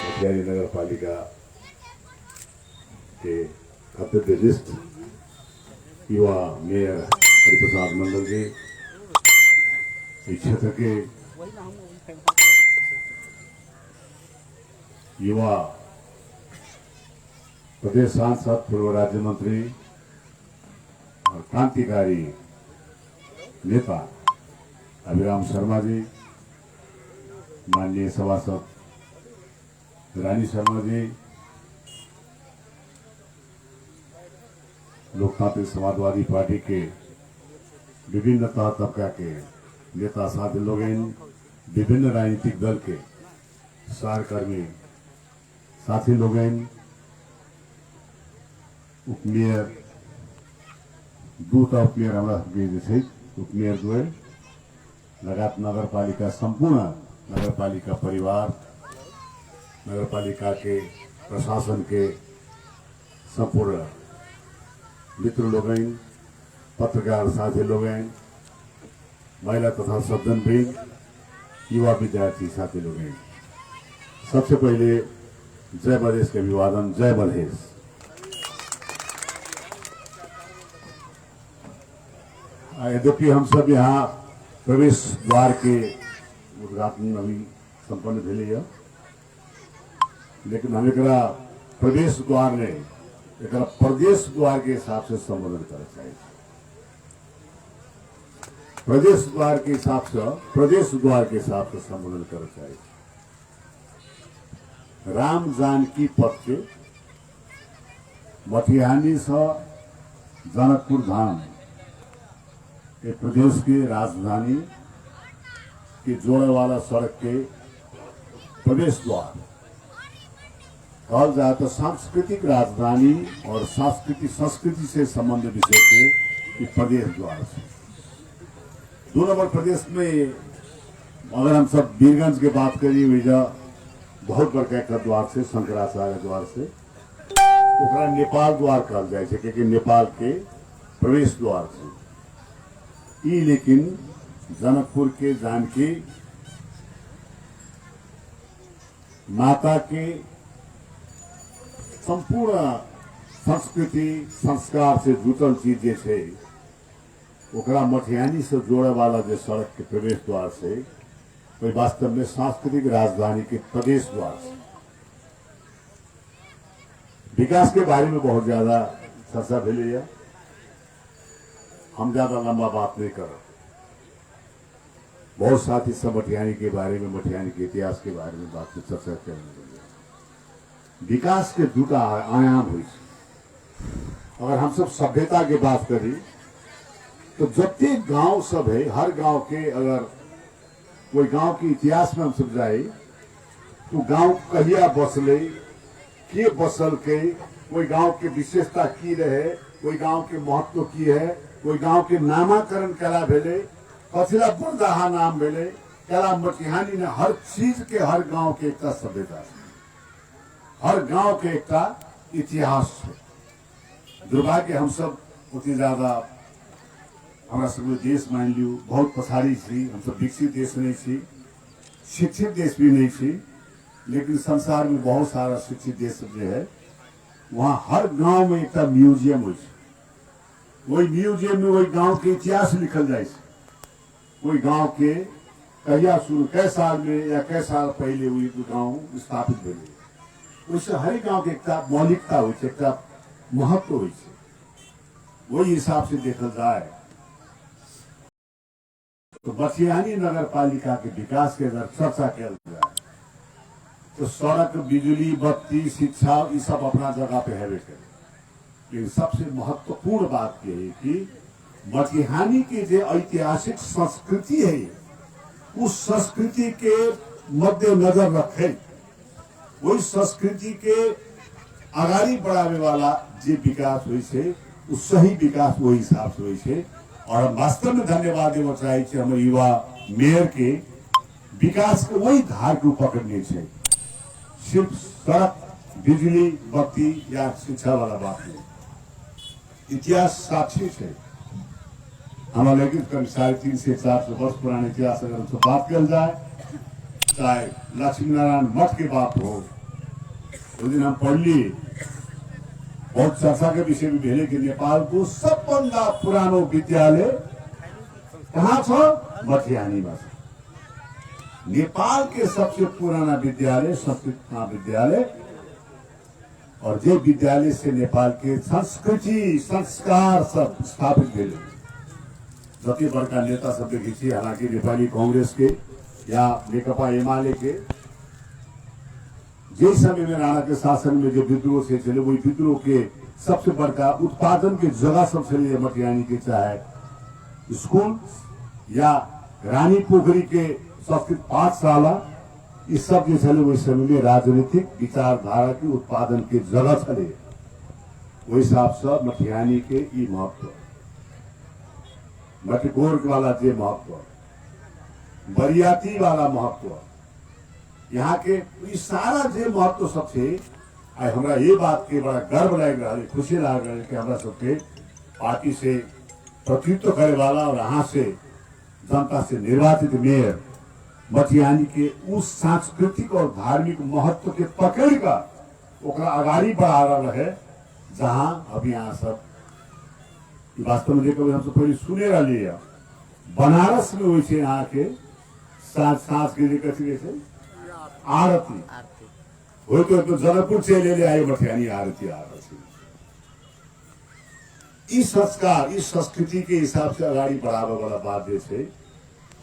मोतिहारी नगर पालिका के कर्तव्यनिष्ठ युवा मेयर हरिप्रसाद मंडल जी, इस क्षेत्र के युवा प्रदेश सांसद, पूर्व राज्य मंत्री और क्रांतिकारी नेता अभिराम शर्मा जी, माननीय सभासद रानी शर्मा जी, लोकतांत्रिक समाजवादी पार्टी के विभिन्न तह तबका के नेता साथी लोग, विभिन्न राजनीतिक दल के सहकर्मी साथी लोग, उपमेयर दूटा उपमेयर हमारा उपमेयर द्वय लगात नगरपालिका संपूर्ण नगरपालिका परिवार, नगरपालिका के प्रशासन के संपूर्ण मित्र लोग, पत्रकार साथी लोग, महिला तथा सज्जनवृंद, युवा विद्यार्थी साथी लोग, सबसे पहले जय मधेश के अभिवादन। जय मधेश। यद्यपि हम सब यहाँ प्रवेश द्वार के उद्घाटन अभी संपन्न भेल, लेकिन हम एकरा प्रवेश द्वार ने एकरा प्रदेश द्वार के हिसाब से संबोधन कर चाहिए। प्रदेश द्वार के हिसाब से, प्रदेश द्वार के हिसाब से संबोधन कर चाहिए। राम जानकी पथ के मटिहानी से जनकपुर धाम के प्रदेश की राजधानी के जोड़े वाला सड़क के प्रवेश द्वार कहल जाए तो सांस्कृतिक राजधानी और सांस्कृतिक संस्कृति से संबंधित विषय के प्रदेश द्वार से 2 नंबर प्रदेश में अगर हम सब वीरगंज की बात करिए, वैजा बहुत बड़का एक द्वार से शंकराचार्य द्वार से ओकरा नेपाल द्वार कहल जाए, क्योंकि नेपाल के प्रवेश द्वार से ई, लेकिन जनकपुर के जानकी माता के संपूर्ण संस्कृति संस्कार से जुटल चीज जे छै, ओकरा मटिहानी से जोड़े वाला जो सड़क के प्रवेश द्वार से कोई वास्तव में सांस्कृतिक राजधानी के प्रदेश द्वार से विकास के बारे में बहुत ज्यादा चर्चा भेल। हम ज्यादा लंबा बात नहीं कर, बहुत साथी सब मटिहानी के बारे में, मटिहानी के इतिहास के बारे में बात चर्चा करने। विकास के दूटा आयाम हुई। अगर हम सब सभ्यता की बात करी तो जते गांव सब है, हर गांव के अगर कोई गांव के इतिहास में हम सब जाए तो गांव कहिया बसले, के बसल के, कोई गांव के विशेषता की रहे, कोई गांव के महत्व की है, कोई गांव के नामाकरण कला भेले, कथिला बरदाहा नाम भेले, कला मटिहानी ने हर चीज के, हर गांव के एक सभ्यता, हर गांव के एक इतिहास है। दुर्भाग्य हम सब उतनी ज्यादा हमारा सब देश मान लियो बहुत पछाड़ी छी, हम सब विकसित देश नहीं छी, शिक्षित देश भी नहीं छी, लेकिन संसार में बहुत सारा शिक्षित देश जो है, वहां हर गांव में एक म्यूजियम हो, वही म्यूजियम में वही गांव के इतिहास लिखल जाए, वही गांव के कहिया शुरू कै साल में या कै साल पहले हुई गांव स्थापित भेले, उससे हर गांव के एक मौलिकता हो, एक महत्व हो, वही हिसाब से देखल जाए तो मटिहानी नगर पालिका के विकास के अगर चर्चा किया जाए तो सड़क, बिजली, बत्ती, शिक्षा ये सब अपना जगह पे है करे, लेकिन सबसे महत्वपूर्ण बात यह है कि मटिहानी की जो ऐतिहासिक संस्कृति है, उस संस्कृति के मद्देनजर रखे, वही संस्कृति के आगाड़ी बढ़ावे वाला जो विकास हुई से, उस सही विकास वही हिसाब से हुई से। और हम वास्तव में धन्यवाद देना चाहिए हम युवा मेयर के विकास के वही धार को पकड़ने चाहिए, सिर्फ सड़क, बिजली, बत्ती या शिक्षा वाला बात नहीं। इतिहास साक्षी है, हमारे लेकिन करीब 350 से 400 वर्ष पुराने इतिहास अगर हमसे बात कर जाए, चाहे लक्ष्मी नारायण मठ की बात हो, उस दिन हम पढ़ ली, बहुत चर्चा के विषय में भेले कि नेपाल को सबभन्दा पुरानो विद्यालय कहाँ छ? मटिहानीमा छ। नेपाल के सबसे पुराना विद्यालय संस्कृत महाविद्यालय, और जे विद्यालय से नेपाल के संस्कृति संस्कार सब स्थापित भेले। जति बड़का नेता सब देखी, हालांकि नेपाली कांग्रेस के या नेकपा एमाले के जे समय में राणा के शासन में जो विद्रोह से चले, वही विद्रोह के सबसे बड़का उत्पादन के जगह सबसे मटिहानी के, चाहे स्कूल या रानी पोखरी के संस्कृत पाठशाला, ये सब जो चले वही समय में राजनीतिक विचारधारा के उत्पादन के जगह चले। वही हिसाब से मटिहानी के ये महत्व, मटिकोर वाला जे महत्व, बरियाती वाला महत्व, यहाँ के ये सारा जे महत्व सबसे हमरा ये बात के बड़ा गर्व लग रहा है, खुशी लग रहा है कि हमरा सबके पार्टी से प्रतिनिधित्व करे वाला और यहाँ से जनता से निर्वाचित मेयर मटिहानी के उस सांस्कृतिक और धार्मिक महत्व के पकड़ का ओकरा आगाड़ी बढ़ा रहा है, जहाँ अभी यहाँ सब वास्तव में देखो, हम सब पहले सुने रही है बनारस में वैसे यहाँ के सांस के लिए आरती हो तो जनकपुर से ले आए मटिहानी आरती आ रही। इस संस्कार इस संस्कृति के हिसाब से अगाड़ी बढ़ावे वाला बात जैसे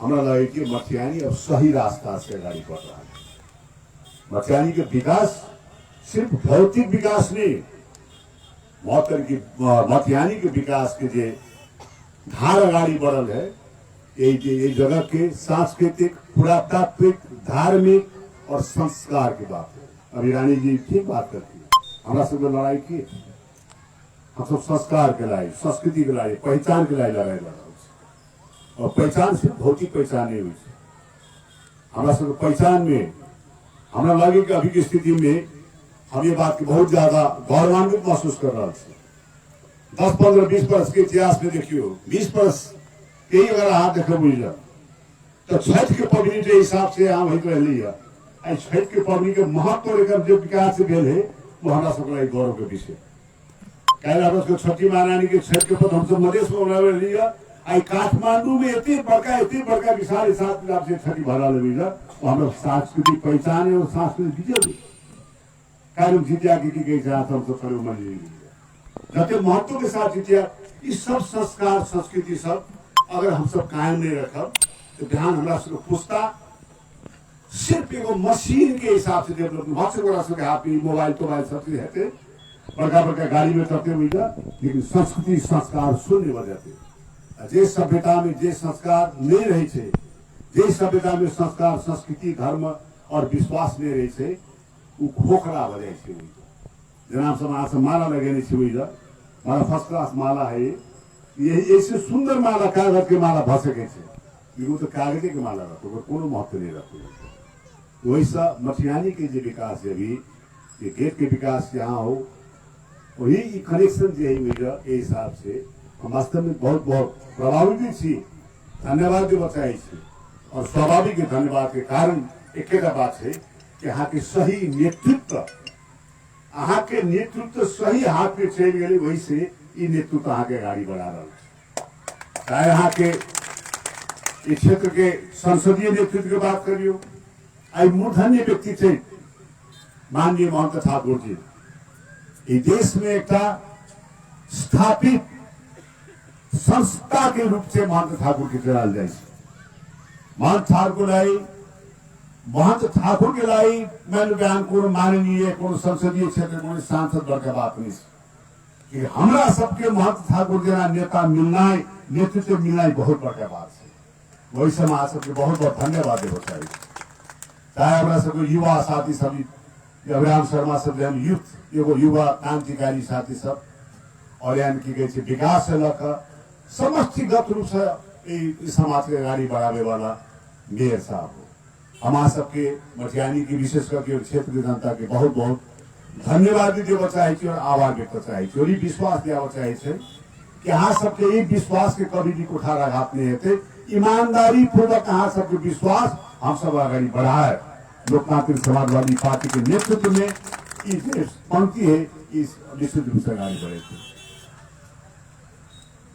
हमारा लगे कि मटिहानी अब सही रास्ता से अगाड़ी बढ़ रहा है। मटिहानी के विकास सिर्फ भौतिक विकास नहीं, मटिहानी के विकास के जे धार अगाड़ी बढ़ल है, ये जगह के सांस्कृतिक पुरातात्विक धार्मिक और संस्कार की बात है। अभी रानी जी ठीक बात करती है, हमारा सब लड़ाई की, हम सब संस्कार के लाई, संस्कृति के लाई, पहचान के लाई लड़ाई लड़ा, और पहचान सिर्फ भौतिक पहचान नहीं हुई। हमारा सब पहचान में हमारा लगे कि अभी की स्थिति में हम ये बात की बहुत ज्यादा गौरवान्वित महसूस कर रहा है। 10, 15, 20 वर्ष के इतिहास में देखियो, 20 वर्ष के ही अगर हाथ देखे बुझ तो छठ के पबनी के हिसाब से यहाँ वही रही है। छठ के पबनी के महत्व लेकर जो विकास से भेल है वो हमारा सबका एक गौरव के विषय। कह छठी महारानी के छठ के पद हम सब मधेश में लिया, आई काठमांडू में इतनी बड़का विशाल हिसाब किताब से छठी भरा ले हमारा सांस्कृतिक पहचान है और सांस्कृतिक विजय भी कार्य जितिया की हम सब खड़े मन जते महत्व के साथ जितिया, इस सब संस्कार संस्कृति सब अगर हम सब कायम नहीं रखब तो ध्यान हमारा सब पुस्ता सिर्फ एगो मशीन के हिसाब से डेवलप बहुत से बड़ा सबके हाथ में मोबाइल सब चीज रहते, बड़का गाड़ी में करते हुए, लेकिन संस्कृति संस्कार शून्य हो जाते। जे सभ्यता में जे संस्कार नहीं रहे थे, जे सभ्यता में संस्कार संस्कृति धर्म और विश्वास नहीं रहे थे, वो खोखला हो जाए छे। जना समाज से माला लगेने छे, माला फर्स्ट क्लास माला है, यही ऐसे सुंदर माला कागज के माला भ सके छे, वो तो कागजे के माला रखो, कोनो महत्व नहीं रखो। वैसा मटिहानी के जो विकास है, अभी ये गेट के विकास यहाँ हो, वही कनेक्शन जो है ये हिसाब से हम वास्तव में बहुत प्रभावित थी, धन्यवाद भी बचाई थी। और स्वाभाविक धन्यवाद के कारण एक बात है कि यहाँ के सही नेतृत्व, यहाँ के नेतृत्व सही हाथ में चल गए, वही से ये नेतृत्व यहाँ के गाड़ी बढ़ा रहा है। चाहे यहाँ के इस क्षेत्र के संसदीय नेतृत्व की बात करियो, आई मूर्धन्य व्यक्ति थे माननीय महंत ठाकुर जी, इस देश में एक स्थापित संस्था के रूप से महंत ठाकुर की चलाल जाए। महंत ठाकुर के लाई मैं बयान को माननीय को संसदीय क्षेत्र को सांसद बड़का बात नहीं कि हमरा सबके महंत ठाकुर जना नेता मिलना, नेतृत्व मिलना बहुत बड़का बात है। वही समाज सबके बहुत धन्यवाद देना चाहिए। चाहे हमारा सब युवा साथी सब, अभिराम शर्मा सब यूथ एगो युवा क्रांतिकारी साथी सब, और यानी की गई विकास से लकर समष्टिगत रूप से समाज के गाड़ी बढ़ावे वाला मेयर साहब हो। हमारा सबके मटिहानी की विशेष करके क्षेत्र की जनता के बहुत धन्यवाद भी देना चाहिए और आभार व्यक्त चाहिए और विश्वास देना चाहिए कि यहाँ सबके एक विश्वास के कभी भी कुठाराघात नहीं होते। ईमानदारी पूर्वक यहाँ सबके विश्वास हम सब आगे बढ़ाए। लोकतांत्रिक समाजवादी पार्टी के नेतृत्व में पंक्ति है इस निश्चित रूप से आगे बढ़े थे।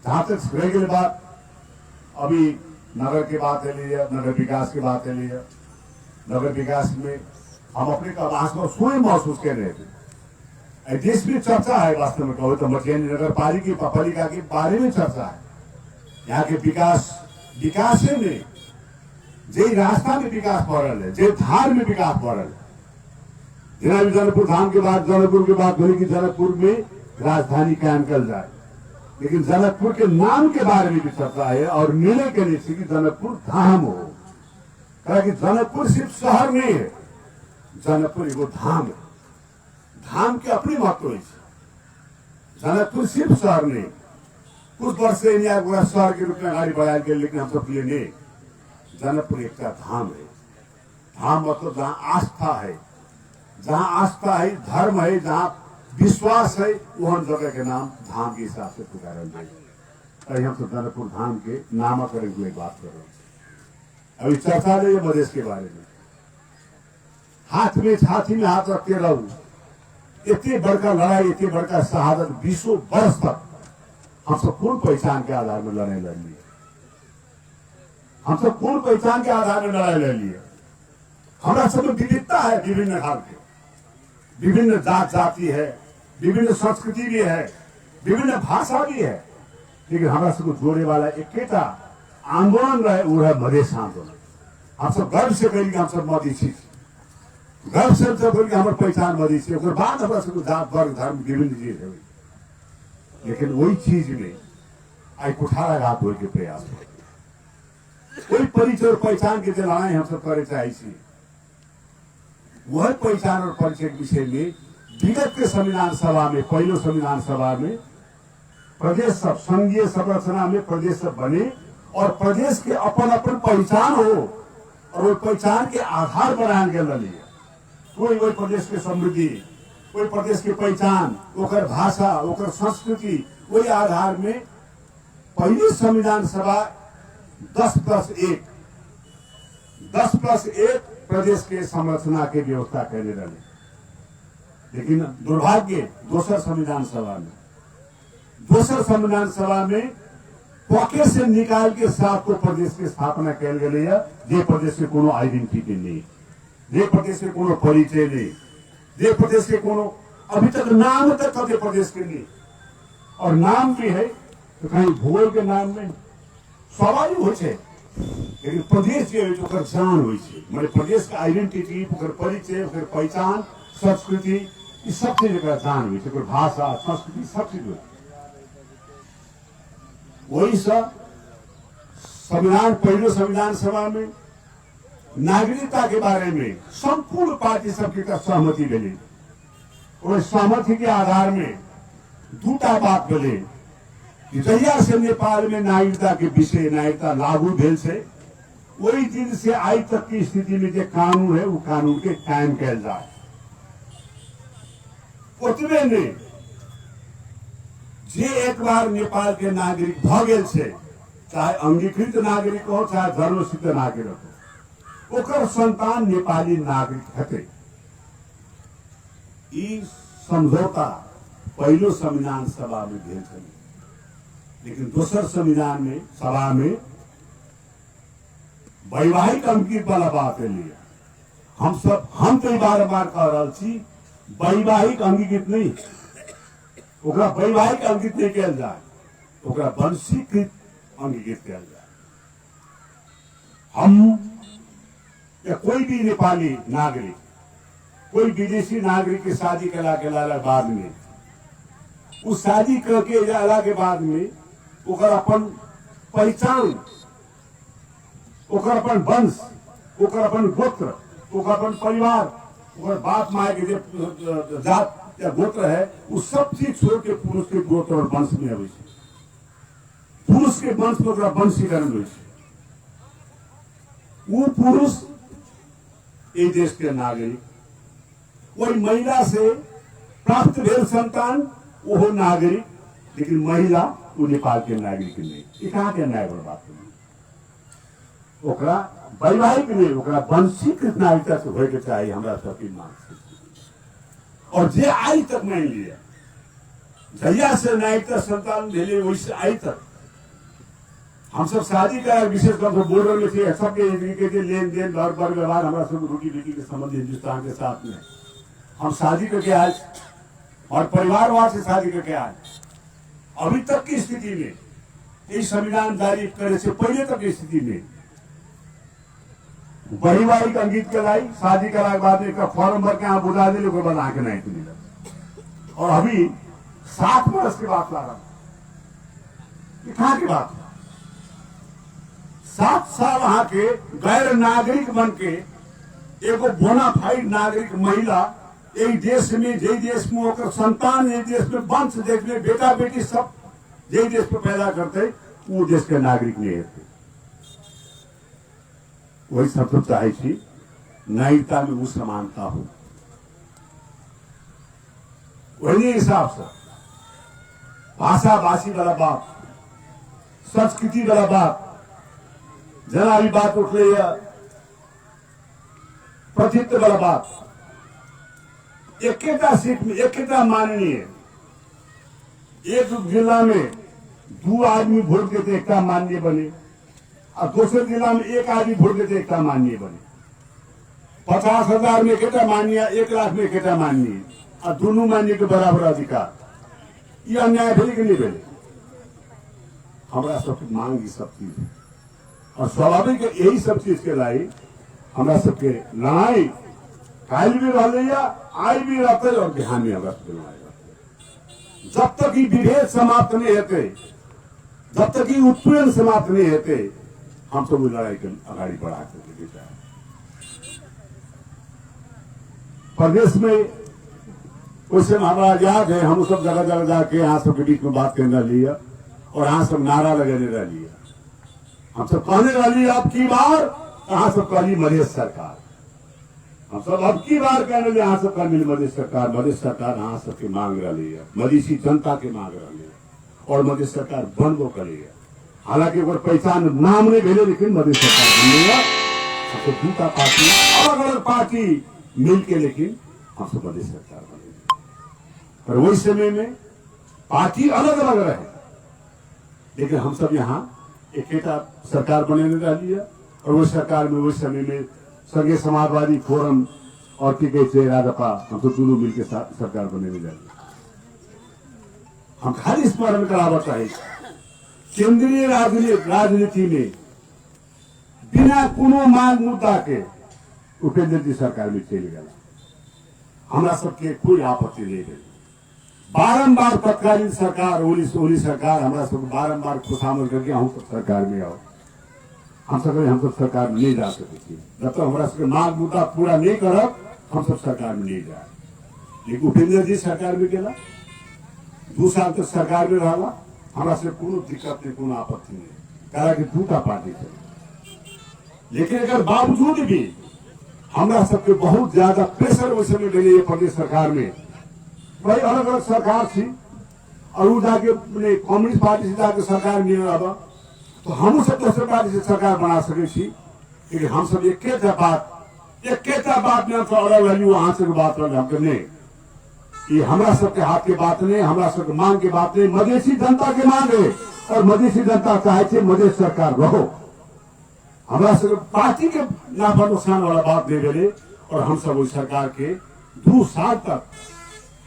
जहां तक रह गई बात, अभी नगर की बात है लीजिए, नगर विकास की बात है लीजिए। नगर विकास में हम अपने आवास को स्वयं महसूस कर रहे थे। देश में चर्चा है, वास्तव में कहो तो मटियानी नगर पालिका के बारे में चर्चा है। यहाँ के विकास है नहीं, जे रास्ता में विकास बढ़ल है, जे धार में विकास बढ़ल है। जिना भी जनकपुर धाम के बाद जनकपुर की बात बोली कि जनकपुर में राजधानी कायम कर जाए, लेकिन जनकपुर के नाम के बारे में भी चर्चा है और निर्णय करने से कि जनकपुर धाम हो। कि जनकपुर सिर्फ शहर नहीं है, जनकपुर एगो धाम है। धाम के अपनी महत्व है। जनकपुर सिर्फ शहर नहीं, कुछ वर्ष से यहाँ शहर के रूप में अगाडि बढ़ाया गया, लेकिन हम सब लिए नहीं। जनकपुर एक धाम है। धाम मतलब जहाँ आस्था है, जहाँ आस्था है, धर्म है, जहाँ विश्वास है, वह जगह के नाम धाम के हिसाब से पुकारा जाए। हम तो जनकपुर धाम के नामकरण की बात कर रहे हैं। अभी चर्चा ले मधेश के बारे में, हाथ में छाती में हाथ रखते रहूं। इतनी बड़का लड़ाई, इतनी बड़का शहादत 20 वर्ष तक हम सब कौन पहचान के आधार में लड़ाई लड़ लिए? हम सब कौन पहचान के आधार में लड़ाई लड़ लिए? हमारा सब में विविधता है, विभिन्न भाग के, विभिन्न जाति है, विभिन्न संस्कृति भी है, विभिन्न भाषा भी है, लेकिन हमारा सबको जोड़ने वाला एक आंदोलन रहे, वो है मधेश आंदोलन। हम सब गर्व से कहेंगे हम सब मधेसी, गर्व से बोलेंगे हमारे पहचान मधेसी। उसके बाद हमारा सबको जात वर्ग धर्म विभिन्न चीज है, लेकिन वही चीज में आई कुठाराघात हो के प्रयास हो, कोई परिचय और पहचान के लड़ाई हम सब करे चाहिए। वह पहचान और परिचय के विषय में विगत के संविधान सभा में, पहले संविधान सभा में प्रदेश सब संघीय संरचना में प्रदेश सब बने और प्रदेश के अपन अपन पहचान हो और वो पहचान के आधार बनाया गया लिए। कोई वही प्रदेश के समृद्धि, कोई प्रदेश की पहचान, ओकर भाषा, ओकर संस्कृति, वही आधार में पहली संविधान सभा 10+1 प्रदेश के संरचना के व्यवस्था करने लगे। लेकिन दुर्भाग्य दोसर संविधान सभा में पॉकेट से निकाल के 7 प्रदेश की स्थापना कल गई है, जे प्रदेश के कोनो आइडेंटिटी नहीं, जे प्रदेश के कोनो परिचय नहीं, जे प्रदेश के कोनो अभी तक नाम तक कभी प्रदेश के नहीं। और नाम भी है तो कहीं भूगोल के नाम में स्वाभाविक हो, लेकिन प्रदेश जो जान हो, मैंने प्रदेश का आइडेंटिटी, परिचय, पहचान, संस्कृति, ये सब चीज जान हो, भाषा, संस्कृति, सब चीज हो। वही सब संविधान, पहले संविधान सभा में नागरिकता के बारे में संपूर्ण पार्टी सबकी सहमति मिली। और सहमति के आधार में दूटा बात मिले कि जहिया से नेपाल में नागरिकता के विषय, नागरिकता लागू भेल से वही दिन से आज तक की स्थिति में जो कानून है, वो कानून के कायम कैल जाए। उतने ने जे एक बार नेपाल के नागरिक भ गेल छे, चाहे अंगीकृत नागरिक हो चाहे धर्मसिद्ध नागरिक हो, ओकर संतान नेपाली नागरिक हेतै। ई समझौता पहलो संविधान सभा में भेल छल, लेकिन दोसर संविधान में सभा में वैवाहिक अंगीकृत वाला बात लिए हम तो बार बार कह रहा छी, वैवाहिक अंगीकृत नहीं, ओकरा वैवाहिक अंगीकृत नहीं कल जाए, ओकरा वंशीकृत अंगीकृत कल जाए। हम या कोई भी नेपाली नागरिक कोई विदेशी नागरिक की शादी कला के बाद में, उस शादी करके जाला के बाद में ओकर अपन पहचान, ओकर अपन वंश, ओकर अपन गोत्र, ओकर अपन परिवार, ओकर बाप माय के जात या गोत्र है, वो सब चीज छोड़ के पुरुष के गोत्र और वंश में आवे, पुरुष के वंश में ओकरा वंशीकरण हो। वो पुरुष ये देश के नागरिक, वही महिला से प्राप्त भेल संतान वो नागरिक, लेकिन महिला वो नेपाल के नागरिक नहीं। ये कहाँ के न्याय वाला बात नहीं, ओकरा वैवाहिक नहीं, ओकरा वंशीकृत नागरिकता से होके चाहिए। हमारा सबकी मांग और जे आई तक मान लिया जहिया से नायिकता संतान भेले वैसे आई तक हम सब शादी का विशेष तौर पर बोर्डर में थे सबके तरीके के लेन देन घर पर व्यवहार हमारा सब रोटी बेटी के संबंध हिंदुस्तान के साथ में हम शादी करके आए और परिवारवाद से शादी करके आए। अभी तक की स्थिति में इस संविधान जारी करने से पहले तक की स्थिति में वैवाहिक अंगीत कराई शादी कराने के बाद एक फॉर्म भर के यहाँ बुझा दे लोग बना के नहीं मिला। और अभी 60 वर्ष की बात ला रहा हूं, ये कहां की बात है? 7 साल वहां के गैर नागरिक बन के एगो बोनाफाइड नागरिक महिला एक देश में जे देश में होकर संतान एक देश में वंश देश में बेटा बेटी सब जे देश में पैदा करते वो देश के नागरिक नहीं होते। वही सब चाहे थी नागरिकता में वो समानता हो। वही हिसाब से भाषा भाषी वाला बात संस्कृति वाला बात जना भी बात उठ रही है प्रतित्व वाला बात एक सीट में एक माननीय एक जिला में 2 आदमी वोट देते एक माननीय बने और दूसरे जिला में 1 आदमी वोट देते एक माननीय बने। 50,000 में एक माननीय 1 लाख में एक माननीय और दोनों माननीय के बराबर अधिकार। ये अन्याय भेले कि नहीं भेले? हमारा सब मांग सब चीज और स्वाभाविक यही सब चीज के लाई हमारा सबके लड़ाई काल भी रहा आई भी रहते और ध्यान में जब तक ये विभेद समाप्त नहीं होते जब तक ये उत्पीड़न समाप्त नहीं होते हम सब लड़ाई के आगे बढ़ा करके जाए। प्रदेश में उस समय हमारा याद है हम सब जगह जगह जाके यहाँ सबके बीच में बात करने लिया और यहाँ सब नारा लगाने रह लिया। हम सब कहने वाली अब की बार यहाँ सब कहली मधेश सरकार हम सब अब की बार कहने लगे यहाँ सब कहने मधेश सरकार यहाँ सबके मांग रही है मधेसी जनता के मांग रही है और मधेश सरकार बनबो करेगा। हालांकि अगर पहचान नाम नहीं भेले लेकिन मधेश सरकार बनेगा। हम सब दूसरा पार्टी अलग अलग पार्टी मिलके लेकिन हम सब मधेश सरकार बनेगा। पर वही समय में पार्टी अलग अलग रहे लेकिन हम सब यहाँ एक सरकार बने रह लिया और वो सरकार में उस समय में संघीय समाजवादी फोरम और की कहते राजपा हम तो दोनों मिलकर सरकार बने में जाए। हम खाली स्मरण करावा चाहिए केंद्रीय राजनीति में बिना कोनो मांग मुद्दा के उपेंद्र जी सरकार में चल गया। हमारा सबके कोई आपत्ति नहीं रही। बारंबार तत्कालीन सरकार ओली सरकार हमारा सब बारंबार खुशामद करके हम सब सरकार में आओ हम सब सरकार में नहीं जा सकते जब तक हमारा सबके मांग मुद्दा पूरा नहीं करब हम सब सरकार में नहीं जाए। लेकिन उपेंद्र जी सरकार में गेला 2 साल तक सरकार में रहा हमारा से कोनो दिक्कत नहीं कोनो आपत्ति नहीं कहा कि 2टा पार्टी थे। लेकिन अगर बावजूद भी हमारा सबके बहुत ज्यादा प्रेशर उस समय मिले प्रदेश सरकार में भाई अलग अलग सरकार थी और वो जाके कम्युनिस्ट पार्टी से जाके सरकार में रहा तो हम सब दूसरे पार्टी से सरकार बना सके थी। लेकिन हम सब एक बात में तो अलग रही वहां से बात हमके नहीं ये हमारा सबके हाथ के बात नहीं हमारा सबके मांग के बात नहीं मधेसी जनता के मांग है और मधेसी जनता चाहे थे मधेश सरकार रहो। हमारा सबके पार्टी के नाफा नुकसान वाला बात नहीं बोले और हम सब उस सरकार के 2 साल तक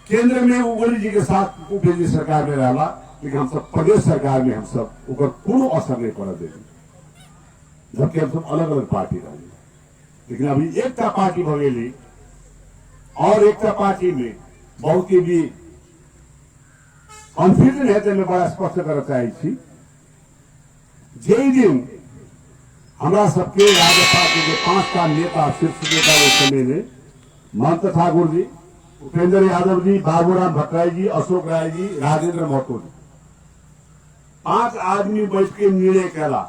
केंद्र में ओली जी के साथ उपेंद्र जी सरकार में रहा लेकिन हम सब प्रदेश सरकार में हम सब कोनो असर नहीं पड़ा दे जबकि हम सब अलग अलग पार्टी रहे। लेकिन अभी एकता पार्टी भगेली और एकता पार्टी में बहुत ही भी कंफ्यूजन है मैं बड़ा स्पष्ट करना चाहिए थी जे दिन हमारा सबके राजद पार्टी के 5टा नेता शीर्ष नेता उस समय में महंत ठाकुर जी उपेंद्र यादव जी बाबूराम भट्टराई जी अशोक राय जी राजेंद्र महतो जी 5 आदमी बैठ के निर्णय कैला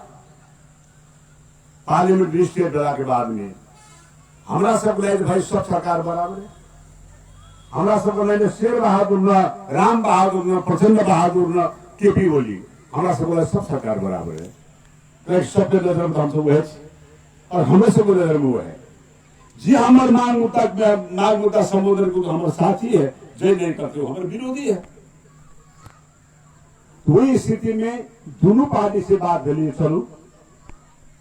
पार्लियामेंट स्टेट डरा के बाद में हमारा सब लगे भाई सब सरकार बराबर है। हमारा सब लगे शेर बहादुर न राम बहादुर न प्रचंड बहादुर न केपी ओली हमारा सब लगे सब सरकार बराबर है। सबके नजर में हम सब है और हमें सब नजर में वो है जी हमारे मांग मुद्दा संबोधन को तो हमारे साथी है, जो नहीं करते हो हमारे विरोधी है। तो वही स्थिति में दोनों पार्टी से बात दलीय चलू,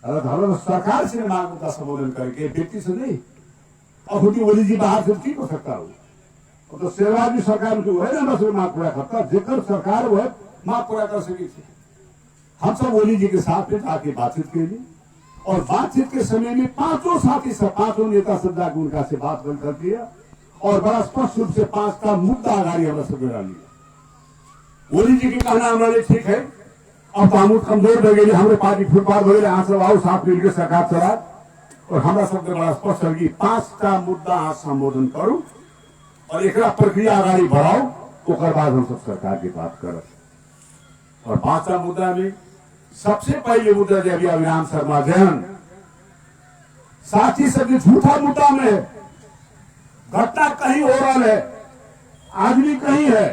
अगर सरकार से मांग मुद्दा संबोधन करके व्यक्ति से नहीं। अब होती ओली जी बाहर से ठीक हो सकता हो, तो शेरवाजी सरकार जो है ना बस मांग पूरा करता, जेकर सरकार वो है मांग पूरा कर सके। हम सब ओली जी के साथ में जाके बातचीत के लिए, और बातचीत के समय में पांचों साथी सब, पांचों नेता सब जाकर उनका से बात कर दिया, और बड़ा स्पष्ट रूप से 5 मुद्दा आगाड़ी हमारा सब गिरा लिया। ओली जी की कहना हमारे ठीक है, अब तो हम कमजोर रह गए, हमारे पार्टी फुटपाथ वगैरह यहाँ सब आओ साथ मिलकर सरकार चला, और हमारा सबके बड़ा स्पष्ट है कि 5 मुद्दा आज संबोधन करूं और एक प्रक्रिया आगाड़ी बढ़ाओ, उसके बाद हम सब सरकार की बात कर। और 5 मुद्दा में सबसे पहले मुद्दा जो अभी अभिराम शर्मा जैन साथी सब झूठा मुद्दा में है, घटना कहीं हो रहा है, आदमी कहीं है,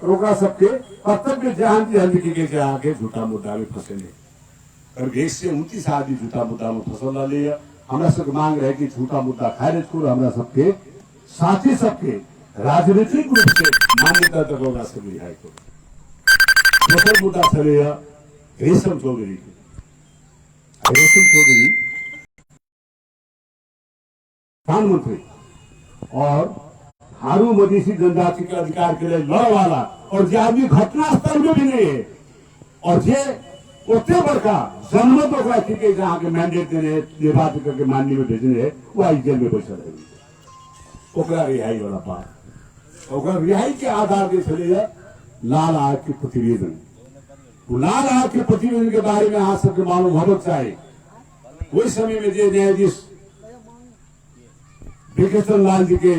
रोका सबके कर्तव्य जहां की हल्दी के आके झूठा मुद्दा में फंसे नहीं। और 129 आदमी झूठा मुद्दा में फसल ला लिया। हमारा सब मांग रहे कि झूठा मुद्दा खारिज करो, हमारा सबके साथी सबके राजनीतिक रूप से मान्यता तक होगा सब रिहाई करो। दूसरा मुद्दा चलेगा रेशम चौधरी की। रेशम चौधरी प्रधानमंत्री और हारू मधेसी जनजाति के अधिकार के लिए लड़ वाला, और जो आदमी घटनास्थल में भी नहीं है, और जे उतने बड़का जनमत होगा कि जहाँ के मैंडेट देने निर्वाचित करके माननीय में भेजने है, वो आई जेल में बैठा रहेगी। ओकरा रिहाई वाला बात, ओकरा रिहाई के आधार पर चलेगा लाल आग के प्रतिवेदन। लाल आग के प्रतिवेदन के बारे में आज सबके मालूम होना चाहिए। वही समय में जो न्यायाधीश विकेशन लाल जी के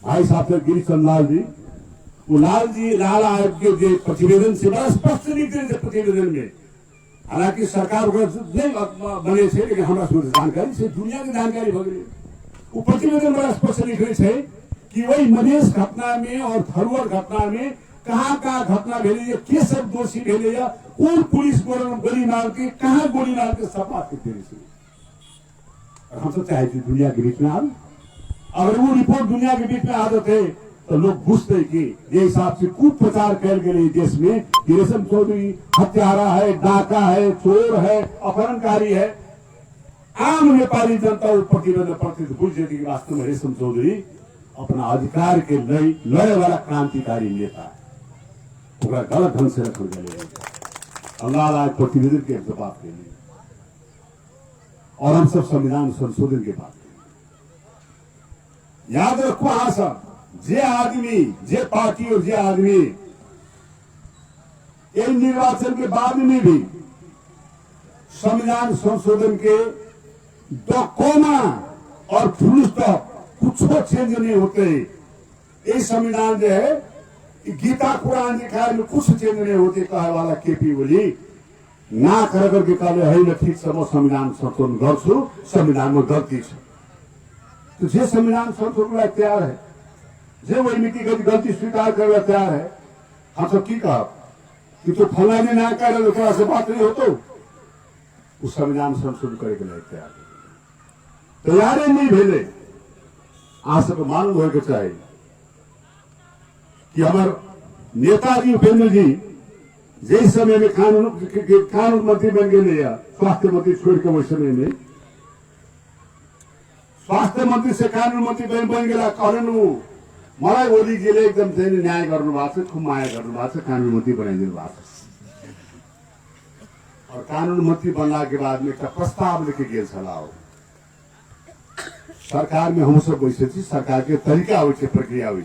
भाई साहब थे गिरीशन लाल जी, वो लाल आयोग के जो प्रतिवेदन से बड़ा स्पष्ट निकले थे प्रतिवेदन में, हालांकि सरकार नहीं बने थे, लेकिन हमारा जानकारी से दुनिया की जानकारी भगले। वो प्रतिवेदन बड़ा स्पष्ट लिखे थे कि वही मधेश घटना में और थरुअर घटना में कहाँ घटना भेजे, के सब दोषी भेजे, कौन पुलिस गोली मार के कहाँ गोली मार के सब बात करते रहे। हम तो चाहे थी दुनिया के बीच में आ, अगर वो रिपोर्ट दुनिया के बीच में आ जाते तो लोग बुझते कि ये हिसाब से कुप्रचार कर गए देश में कि रेशम चौधरी हत्यारा है, डाका है, चोर है, अपहरणकारी है। आम नेपाली जनता प्रतिवेदन प्रति बुझ जाती कि वास्तव में रेशम चौधरी अपना अधिकार के लड़े वाला क्रांतिकारी नेता है, गलत ढंग से रख गए लाल आयोग प्रतिवेदन के जवाब के लिए। और हम सब संविधान संशोधन के बात याद रखो, हाँ सब जे आदमी, जे पार्टी और जे आदमी इन निर्वाचन के बाद में भी संविधान संशोधन के दो कोमा और फुल स्टॉप कुछ चेंज नहीं होते। ये संविधान जो है गीता कुरान दिखाए में कुछ चेंज नहीं होते कहे वाला केपी ओली ना करके कहले है ठीक छ म संविधान संशोधन गर्छु, संविधान में गलती छ। तो जे संविधान संशोधन तैयार है, जे वही नीतिगत गलती स्वीकार करने तैयार है, हम सब की कहा कि तो फला ने ना कह रहे थोड़ा से बात नहीं हो तो उस संविधान संशोधन करे के लिए तैयार नहीं भेले। आज सब मालूम हो के चाहिए कि हमारे नेताजी उपेंद्र जी जिस समय में कानून मंत्री बन गए या स्वास्थ्य मंत्री छोड़ के वही समय में स्वास्थ्य मंत्री से कानून मंत्री बन गया कहले मलाई ओलीजीले एकदम चाहिँ न्याय गर्नु भएको छ, खुब माया गर्नु भएको छ, कानून मंत्री बनाइदिनु भएको छ। और कानून मंत्री बनला के बाद में एक प्रस्ताव लेके गेल छलाओ सरकार में हम सब बैसे थी, सरकार के तरीका हो प्रक्रिया हो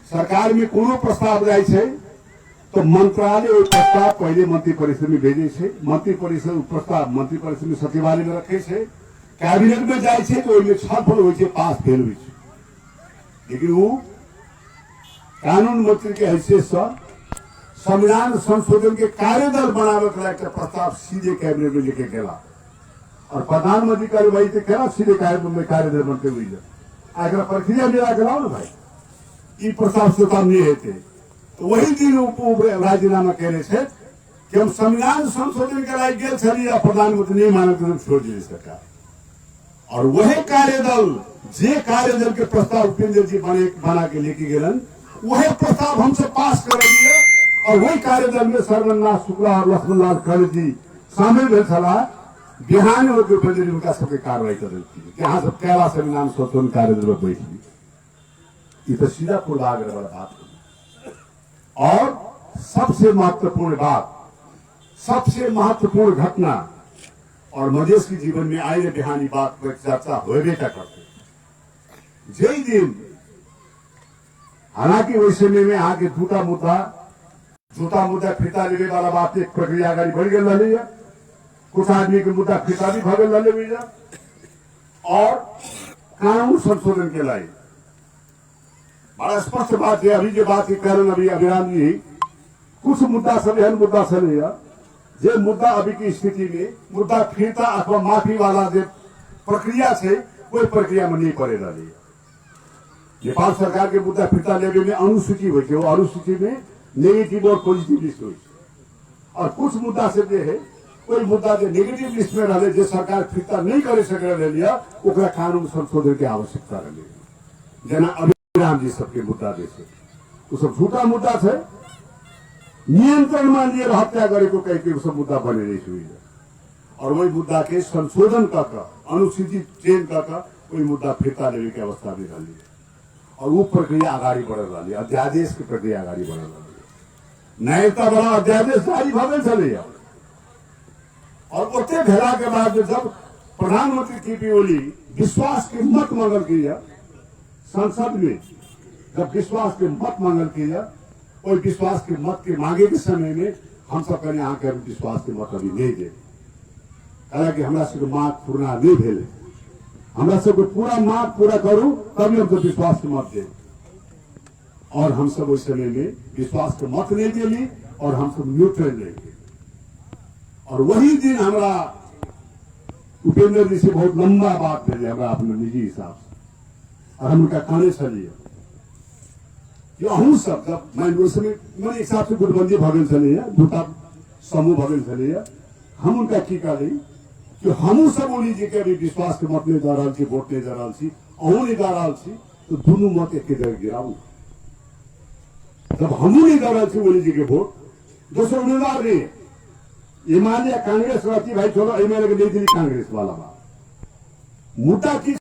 सरकार में कोनो प्रस्ताव जाए छे तो मंत्रालय वो प्रस्ताव पहले मंत्री परिषद में भेजे छे, मंत्री परिषद प्रस्ताव मंत्री परिषद में सचिवालय में रखे छे, कैबिनेट में जाए छे तो ओइमे छलफल होय छे, पास फेल होय छे। लेकिन वो कानून मंत्री के हैसियत से संविधान संशोधन के कार्यदल बनावे के लिए प्रस्ताव सीधे कैबिनेट में लेके गया और प्रधानमंत्री का वही तो कह सीधे कार्यदल बनते हुई आगे प्रक्रिया मेरा कराओ ना भाई, ये प्रस्ताव स्वीकार नहीं होते। तो वही दिन राजीनामा कह रहे थे कि हम संविधान संशोधन के लिए गेल छलिए, प्रधानमंत्री नहीं मानक छोड़ दिए सरकार। और वही कार्यदल जे कार्यदल के प्रस्ताव उपेंद्र जी बना के लेके गेलन वही प्रस्ताव हमसे पास कर दिए और वही कार्यदल में सर्वनाथ शुक्ला और लक्ष्मणलाल खड़गे जी शामिल भेल छलाह। बिहान होकर उपेंद्र जी उनका सबके कार्रवाई कर देती यहाँ सब कैला से नाम सोचो कार्यदल में बैठी ये तो सीधा पूर्वाग्रह वाला बात। और सबसे महत्वपूर्ण बात, सबसे महत्वपूर्ण घटना और मधेश के जीवन में आए बिहानी बात पर चर्चा होबे का करते जय दिन। हालांकि वही समय में आगे झूठा मुद्दा फिरता लेने वाला बात एक प्रक्रिया अगाडि बढ़ गई है। कुछ आदमी के मुद्दा फिरता भी भगल लले और कानून संशोधन के लिए बड़ा स्पष्ट बात है। अभी जो बात के कारण अभी अभिराम जी कुछ मुद्दा सब एहन मुद्दा चले जे मुद्दा अभी की स्थिति में मुद्दा फिरता अथवा माफी वाला जो प्रक्रिया है वही प्रक्रिया में नहीं पड़े रही। नेपाल सरकार के मुद्दा फिरता लेने में अनुसूची हुई वो अनुसूची में नेगेटिव और पॉजिटिव लिस्ट हुई और कुछ मुद्दा से जो है कोई मुद्दा जो नेगेटिव लिस्ट में रहे जो सरकार फिरता नहीं करे सके लिया ओकरा कानून संशोधन की आवश्यकता रही। जना अभिराम जी सबके मुद्दा जैसे वो सब झूठा मुद्दा है नियंत्रण में लिए हत्या गरेको कहीं के सब मुद्दा बने नहीं हुई है और वही मुद्दा के संशोधन कर अनुसूची चेंज कर वही मुद्दा फिरता लेने की अवस्था में रही और वो प्रक्रिया आगाड़ी बढ़ रही है। अध्यादेश की प्रक्रिया आगाड़ी बढ़ रही है। न्यायिकता बड़ा अध्यादेश जारी भगल चले और उतने भेला के बाद जब प्रधानमंत्री केपी ओली विश्वास के मत मांगल किया संसद में, जब विश्वास के मत मांगल किया और विश्वास के मत के मांगे के समय में हम सब कहें यहाँ के विश्वास के मत अभी नहीं दे हालांकि हमारा सबके मांग पूरा नहीं भेले हमारा सबको पूरा मांग पूरा करूं तभी हम सब विश्वास के मत दे और हम सब उस समय में विश्वास के मत नहीं दिली और हम सब न्यूट्रल नहीं और वही दिन हमारा उपेंद्र जी से बहुत लंबा बात भेजे हमारा अपने निजी हिसाब से और हम उनका कहने चलिए जो हम सब जब मैं उस समय मेरे हिसाब से गुटबंदी भगल चले झूठा समूह भगल चले हम उनका की करी कि हम सब ओली जी के अभी विश्वास के मत नहीं जा रहा वोट नहीं जा रहा अहू नहीं जा रहा तो दोनों मत एक जगह गिराऊ जब हमू नहीं जा रहा ओली जी के वोट दोसर उम्मीदवार रहे एमाले कांग्रेस रहती भाई छोड़ो एमएलए के नहीं दिली कांग्रेस वाला बात मुद्दा की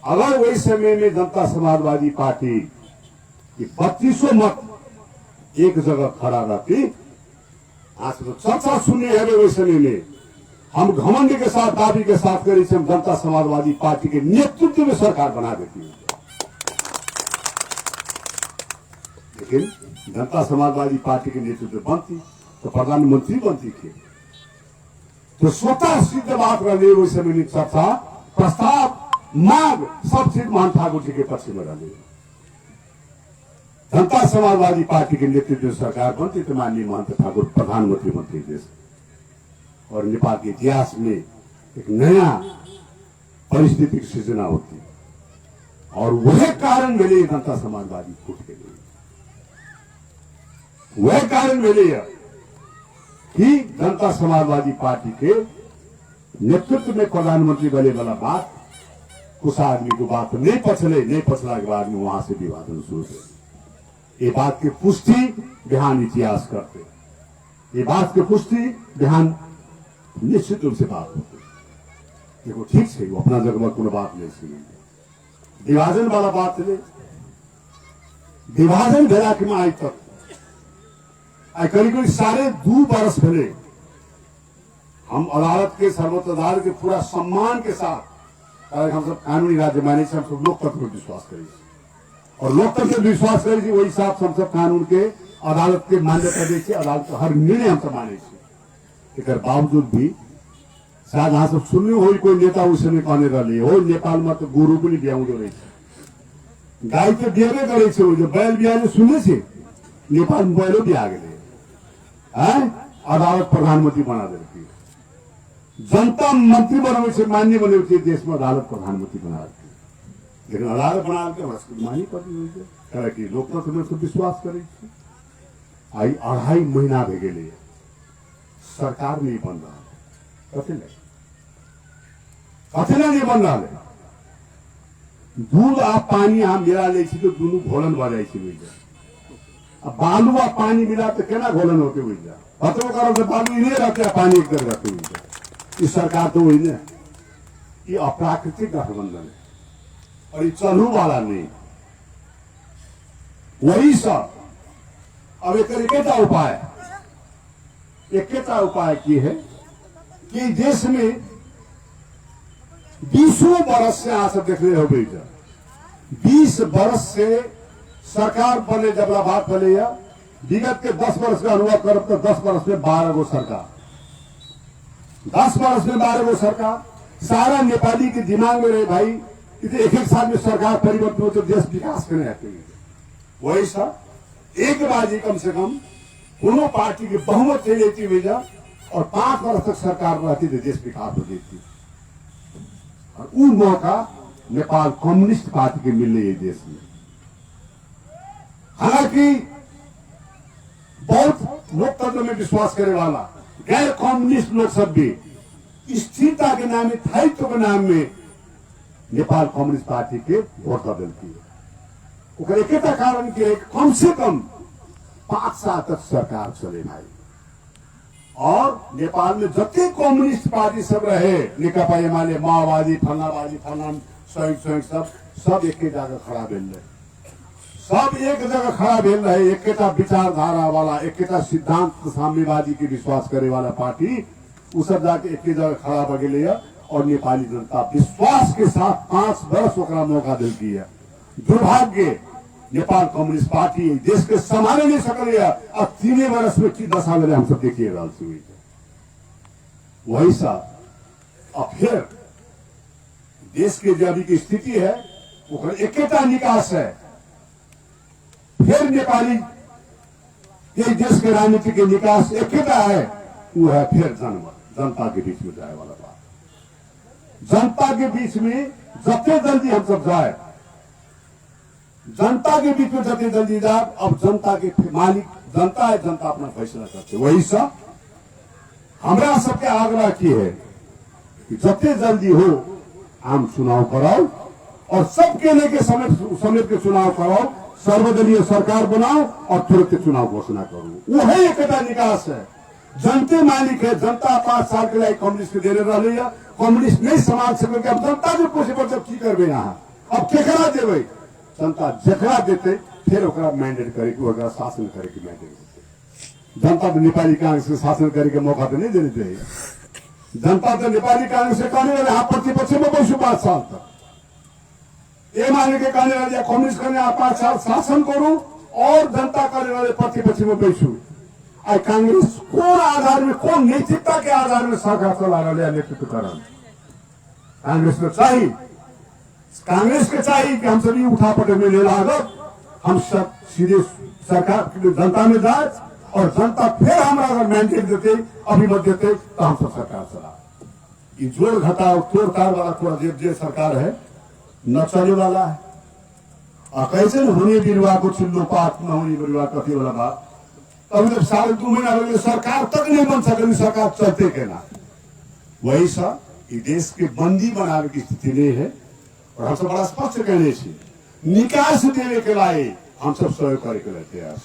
अगर वही समय में जनता समाजवादी पार्टी कि 3200 मत एक जगह खड़ा रहती आज तो चर्चा सुनने है वही समय में हम घमंड के साथ दावी के साथ करी हम जनता समाजवादी पार्टी के नेतृत्व में सरकार बना देती लेकिन जनता समाजवादी पार्टी के नेतृत्व बनती तो प्रधानमंत्री बनती थी तो स्वतः सिद्ध बात रहे वही समय में चर्चा प्रस्ताव मांग सब चीज महान ठाकुर जी के पक्ष में रहे जनता समाजवादी पार्टी के नेतृत्व में सरकार बनती तो माननीय महंत ठाकुर प्रधानमंत्री बनते देश और नेपाल के इतिहास में एक नया परिस्थिति की सृजना होती और वह कारण मिले जनता समाजवादी फूट के लिए वह कारण मिले कि जनता समाजवादी पार्टी के नेतृत्व में प्रधानमंत्री बने वाला बात कुछ आदमी को बात नहीं पछला के बाद में वहां से विवादन शुरू हुए। ये बात की पुष्टि बिहान इतिहास करते ये बात की पुष्टि बिहान निश्चित रूप से बात होती देखो ठीक से वो अपना जगह को बात नहीं सुनी विभाजन वाला बात चले विभाजन भेला के में आज तक करीब 2.5 बरस भेले हम अदालत के सर्वोच्च अदालत के पूरा सम्मान के साथ हम सब कानूनी राज्य माने हम सब लोकतंत्र पर विश्वास करें और लोकतंत्र पर विश्वास करें वही हिसाब से हम सब कानून के अदालत के मान्यता दे अदालत का हर निर्णय हम सब माने एक बावजूद भी शायद यहाँ सब सुन्नु हो कोई नेता उस समय कहने रही हो नेपाल में तो गोरु पनि ब्याउँदो रहेछ गाई तो बिहानै गरेछ जो बैल बिहान सुने छे नेपाल में बैलो बिहा गए अदालत प्रधानमंत्री बना देती जनता मंत्री बनावे मान्य बने देश में अदालत प्रधानमंत्री बना देती लेकिन अदालत बना के मानी पड़ी लोकतंत्र में तो विश्वास करे आई 2.5 महीना भे गए सरकार नहीं बन रहा कथी नहीं कतना नहीं बन रहा है। दूध आ पानी यहाँ मिला ले तो दोनों घोलन भ जाए। अब बालू आ पानी मिला तो केना घोलन होते हुई जा पत्रों कारण से बालू नहीं रहते पानी एक तरह रहते हुई। इस सरकार तो वही ना, ये अप्राकृतिक गठबंधन है और ये चलू वाला नहीं। वही सब अब एक उपाय की है कि देश में 20 बरस से आज देखने हो गई। 20 बरस से सरकार बने जब बात बने या विगत के 10 वर्ष का अनुभव कर तो 10 वर्ष में 12 गो सरकार, 10 वर्ष में 12 गो सरकार। सारा नेपाली के दिमाग में रहे भाई एक साल में सरकार परिवर्तन हो तो देश विकास करने आते हैं। वही सब एक बाजी कम से कम दोनों पार्टी की बहुमत ले लेती हुई जा और 5 वर्ष तक सरकार रहती तो देश विकास हो जाती। और उन मौका नेपाल कम्युनिस्ट पार्टी के मिल रही है देश में। हालांकि बहुत लोकतंत्र में विश्वास करने वाला गैर कम्युनिस्ट लोग सब भी स्थिरता के नाम में, स्थायित्व के नाम में नेपाल कम्युनिस्ट पार्टी के वोट बदलती है। एक कारण के कम से कम 5 साल तक सरकार चले भाई। और नेपाल में जते कम्युनिस्ट पार्टी सब रहे, नेकपा एमाले, माओवादी, फलानावादी, फलान संयुक्त सब एक जगह खड़ा भेल रहे। सब एक जगह खड़ा भेल रहे। एक विचारधारा वाला, एक सिद्धांत साम्यवादी के विश्वास करे वाला पार्टी उ सब जाके एक जगह खड़ा भ गए और नेपाली जनता विश्वास के साथ 5 वर्ष ओकरा मौका दिलती है। दुर्भाग्य नेपाल कम्युनिस्ट पार्टी देश के संभाले नहीं सकल। अब 3 वर्ष में की दशा में हम सब देखिए रहा हुई। वही सब अब फिर देश के जो अभी की स्थिति है वो एक निकास है। फिर नेपाली ये देश के राजनीति के निकास एक है, वो है फिर जनता के बीच में जाए वाला बात। जनता के बीच में जते जल्दी हम सब जाए, जनता के बीच में जते जल्दी जाए। अब जनता के मालिक जनता है, जनता अपना फैसला करते। वही सब हमरा सबके आग्रह की है कि जते जल्दी हो आम चुनाव कराओ और सबके लेके समेत के चुनाव कराओ, सर्वदलीय सरकार बनाओ और तुरंत चुनाव घोषणा करो। वो है एक निकास है। जनते मालिक है। जनता 5 साल के लिए कम्युनिस्ट के दे रही है। कम्युनिस्ट नहीं संभाल सके। अब जनता जो पूछे पर जब की करबे यहाँ अब केकरा देवे। जनता जकरा देते फिर ओकरा मैंडेट करे कि ओकरा शासन करे कि मैंडेट देते। जनता तो नेपाली कांग्रेस के शासन करे के मौका तो नहीं देने चाहिए। जनता तो नेपाली कांग्रेस से कहने वाले हाँ प्रतिपक्ष में बैसू 5 साल तक, ये माने के कहने वाले कम्युनिस्ट करने 5 साल शासन करूं और जनता करने वाले प्रतिपक्ष में बैसू। आई कांग्रेस कौन आधार में, कौन नैतिकता के आधार में सरकार चला रहा है, नेतृत्व कर रहा है। कांग्रेस को चाहिए, कांग्रेस के चाहिए कि हम सभी उठापटक में ले रहा। हम सब सीधे सरकार जनता में जाए और जनता फिर हमारा अगर मैंडेट देते, अभिमत देते तो हम सब सरकार चला। ये जोड़ घटाओ तोड़ ताड़ वाला थोड़ा जे सरकार है न चलने वाला है। और कैसे होने बिरुवा को चिल्लो पात न होने बिरुवा कथी वाला बात। अभी जब 2.5 महीना लगे सरकार तक नहीं बन सके, सरकार चलते के ना। वही सब देश के बंदी बनाने की स्थिति नहीं है। और हम सब बड़ा स्पष्ट कहने से निकास देने के लिए हम सब सहयोग करे के लिए तैयार।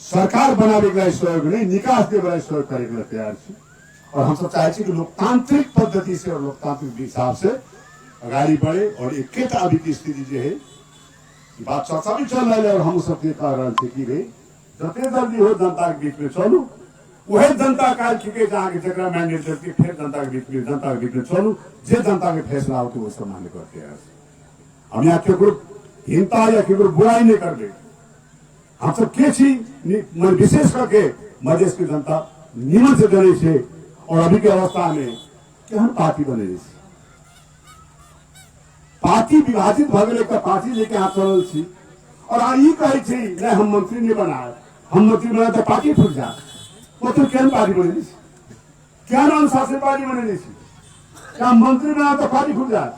सरकार बनाने के लिए सहयोग नहीं, निकास देने के लिए सहयोग करे के लिए तैयार। और हम सब चाहे कि लोकतांत्रिक पद्धति से और लोकतांत्रिक हिसाब से अगाड़ी बढ़े। और एक अभी की स्थिति जो है बात चर्चा भी चल रहा है और हम सबके कह रहे थे कि भाई जते जल्दी हो जनता के बीच में चलू। वही जनता काल के जहाँ के जगह मैंडेट देती फिर जनता के बीच में चलू। जे जनता के फैसला होते वो सब मान्य करते हैं। हम यहाँ केकरो हिंसा या केकरो बुराई नहीं करते। हम सब के छी विशेष करके मधेश की जनता निमन से जने से और अभी के अवस्था में कि हम पार्टी बने रही। पार्टी विभाजित भगले का पार्टी लेके यहाँ चल छी और यही कहे थी नहीं हम मंत्री नहीं बनाए, हम मंत्री बनाए तो पार्टी फूट जाए। वो तो क्या पार्टी बने रही, क्या नाम शासन पार्टी बने रही, क्या मंत्री बनाए तो पार्टी फूट जाए।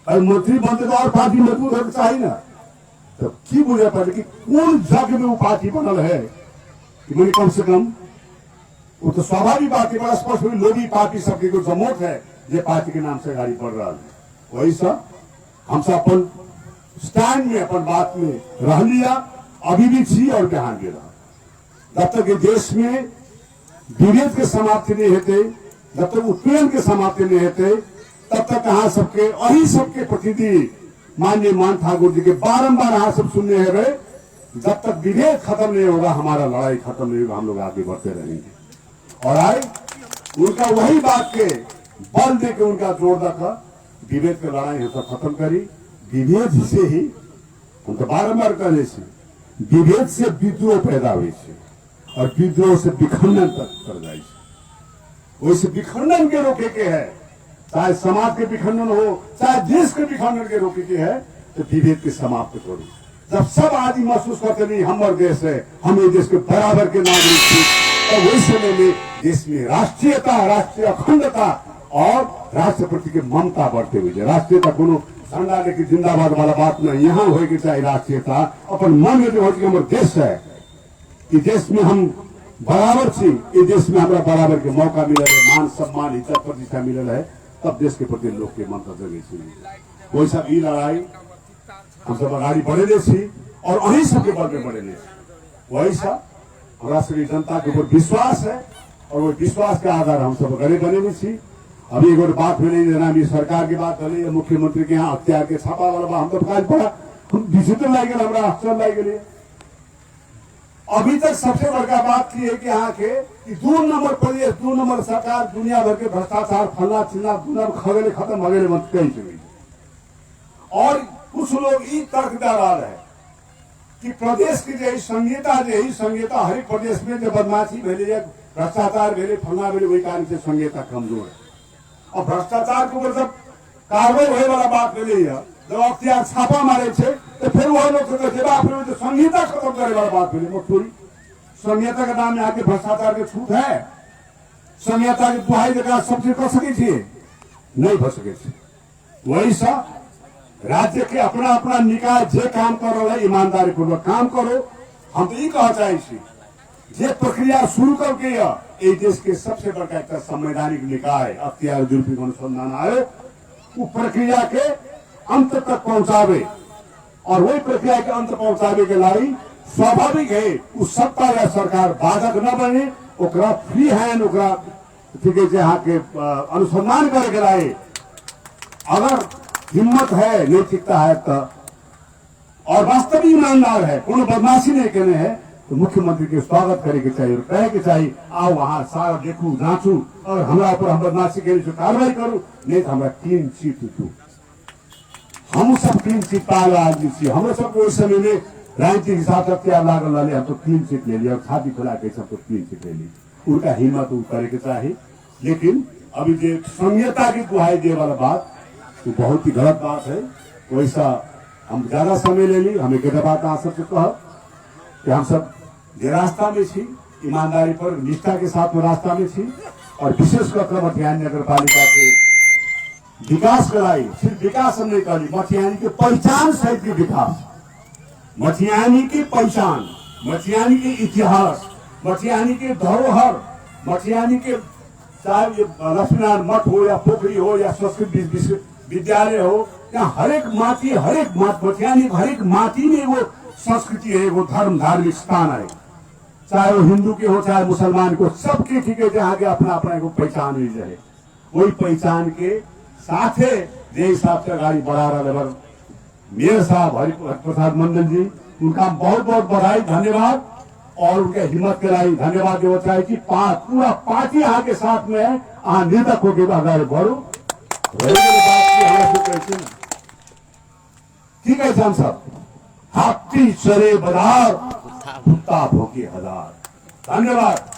भाई मंत्री बनते तो और पार्टी मजबूत होना चाहिए ना। तो की बुझा पड़े कि कौन जग में वो पार्टी बनल है कि मैंने कम से कम वो तो स्वाभाविक बात है। बड़ा स्पष्ट हुई लोभी पार्टी सबके को जमोट है जे पार्टी के नाम से गाड़ी बढ़ रहा है वही सब हम सब अपन स्टैंड में अपन बात में रह लिया अभी भी छी और ध्यान दे रहा। जब तक देश में विभेद के समाप्ति नहीं होते, जब तक उत्पीड़न के समाप्ति नहीं होते, तब तक यहाँ सबके अही सबके प्रतिनिधि माननीय मान ठाकुर जी के बारंबार यहाँ सब सुनने हैं रहे। जब तक विभेद खत्म नहीं होगा हमारा लड़ाई खत्म नहीं होगा, हम लोग आगे बढ़ते रहेंगे। और आए उनका वही बात के बल दे के उनका जोर रखा, विभेद के लड़ाई हम सब खत्म करी। विभेद से ही हम तो बारंबार कहने से विभेद से विद्रोह पैदा हुई और विद्रोह से विखंडन तक कर जाए। वैसे विखंडन के रोके के है, चाहे समाज के विखंडन हो चाहे देश के विखंडन के रोके के है, तो विभेद के समाप्त करो। जब सब आदमी महसूस करते नहीं हमारे देश है, हम ये देश के बराबर के नागरिक थे, तो वही समय में देश में राष्ट्रीयता, राष्ट्रीय अखंडता और राष्ट्र प्रति की ममता बढ़ते हुए। राष्ट्रीयता को झंडा लेके जिंदाबाद वाला बात नहीं, यहाँ होगी चाहे राष्ट्रीयता अपन मन में जो हो हमारे देश है, इस देश में हम बराबर थी, इस देश में हमारा बराबर के मौका मिला है, मान सम्मान इज्जत प्रतिष्ठा मिलल है, तब देश के प्रति लोग के मन का जगह वही सब ई लड़ाई हम सब अगाड़ी बढ़े छी और अही सबके बल में बढ़े। वही सब हमारा सभी जनता के ऊपर विश्वास है और वो विश्वास के आधार हम सब गले बने छी। अभी एक बात मिली जना अभी सरकार की बात भले मुख्यमंत्री के यहाँ हथियार के छापा वाला हम तो काल पड़ा हम डिजिटल लाई गए हमारा हॉस्टल लाई गए। अभी तक सबसे बड़का बात की है कि यहाँ के 2 नंबर प्रदेश 2 नंबर सरकार दुनिया भर के भ्रष्टाचार फलना चिन्ना दुनिया खगेले खत्म वगैरह मत कही चुकी। और कुछ लोग ये तर्क दे रहा है कि प्रदेश की यही संहिता हर प्रदेश में जो बदमाशी भेले भ्रष्टाचार भेले फलना भेले वही कारण से संहिता कमजोर है। और भ्रष्टाचार के ऊपर जब कार्रवाई होने वाला बात मिली है, जब अख्तियार छापा मारे थे तो फिर वह लोग जो संहिता खत्म करने वाला बात मिली मथुरी संहिता के नाम में आके भ्रष्टाचार के छूट है, संहिता की दुहाई देकर सब चीज कर सके थी नहीं कर सके थे। वही सब राज्य के अपना अपना निकाय जे काम कर रहा है ईमानदारी पूर्वक काम करो। हम तो ये कहा चाहिए जे प्रक्रिया शुरू करके ये देश के सबसे बड़का एक संवैधानिक निकाय अख्तियार जुल्फी अनुसंधान आयोग वो प्रक्रिया के अंत तक पहुंचावे और वही प्रक्रिया के अंत पहुंचावे के लाई स्वाभाविक है उस सत्ता या सरकार बाधक न बने, ओकरा फ्री हैंड ओकरा ठीक है यहाँ के अनुसंधान करके लाए। अगर हिम्मत है नैतिकता है तो और वास्तविक ईमानदार है कोनो बदमाशी नहीं करने है तो मुख्यमंत्री के स्वागत करे के चाहिए और कहे के चाहिए आओ वहां सारा देखू जांचू और हमारा ऊपर हम बदमाशी के लिए कार्रवाई करूं, नहीं तो हमारा क्लीन चिट दू। हम सब क्लीन चिट पाला आदमी छी, हम सबको उस समय में राजनीतिक हिसाब से अख्तियार लागल वाले हम तो क्लीन चिट ले लिया और छाती खुला के सबको क्लीन चिट ले ली। उनका हिम्मत करे के चाहिए। लेकिन अभी जो संहिता की दुहाई दे वाला बात तो बहुत ही गलत बात है। वैसा हम ज्यादा समय ले ली, हमें क्या बात आप सबसे कहा कि हम सब जे रास्ता में छी ईमानदारी पर निष्ठा के साथ में रास्ता में छी और विशेष कर मटिहानी नगर पालिका के विकास कराई। सिर्फ विकास हम नहीं करी, मटिहानी के पहचान सहित की विकास, मटिहानी की पहचान, मटिहानी के इतिहास, मटिहानी के धरोहर, मटिहानी के चाहे लक्ष्मीनारायण मठ हो या पोखरी हो या संस्कृत विद्यालय हो या हर एक मटिहानी हर एक माटी में वो संस्कृति है, वो धर्म धार्मिक स्थान है, चाहे वो हिंदू के हो चाहे मुसलमान को, सबके ठीक है जहाँ के अपना अपना एक पहचान हुई जाए। वही पहचान के साथ जे हिसाब से गाड़ी बढ़ा रहा है मेयर साहब हरिप्रसाद मंडल जी, उनका बहुत बहुत बधाई धन्यवाद और उनके हिम्मत के लाई धन्यवाद देना चाहिए कि पूरा पार्टी यहाँ के साथ में है, यहाँ निर्धक होकर आगे बढ़ो। ठीक है हम सब हाथी चरे बाजार कुत्ता भोके हजार। धन्यवाद।